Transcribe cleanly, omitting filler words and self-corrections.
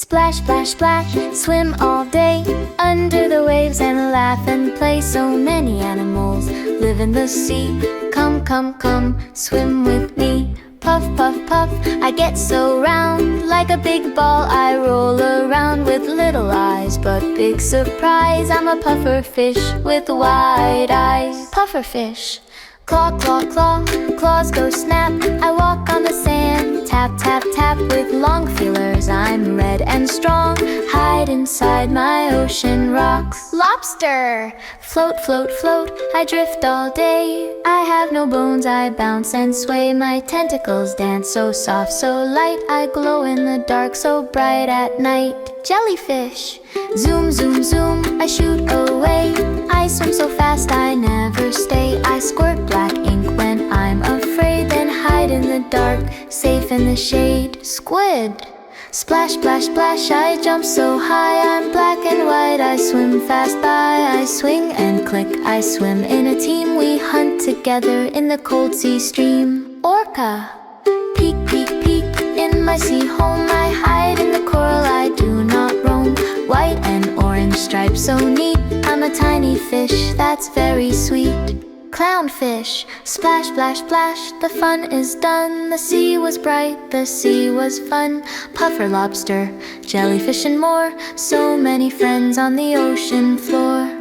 Splash, splash, splash, swim all day under the waves and laugh and play. So many animals live in the sea. Come, come, come, swim with me. Puff, puff, puff, I get so round. Like a big ball I roll around with little eyes. But big surprise, I'm a pufferfish with wide eyes. Pufferfish. Claw, claw, claw, claws go snap. I walk on the sand, tap, tap, tap with long feelers. I'm red and strong, hide inside my ocean rocks. Lobster! Float, float, float, I drift all day. I have no bones, I bounce and sway. My tentacles dance so soft, so light. I glow in the dark, so bright at night. Jellyfish! Zoom, zoom, zoom, I shoot away. I swim so fast I never stay. I squirt black ink when I'm afraid, then hide in the dark, safe in the shade. Squid! Splash, splash, splash, I jump so high. I'm black and white, I swim fast by. I swing and click, I swim in a team. We hunt together in the cold sea stream. Orca! Peek, peek, peek, in my sea home. I hide in the coral, I do not roam. White and orange stripes, so neat. I'm a tiny fish, that's very sweet. Clownfish, splash, splash, splash, the fun is done. The sea was bright, the sea was fun. Puffer lobster, jellyfish and more. So many friends on the ocean floor.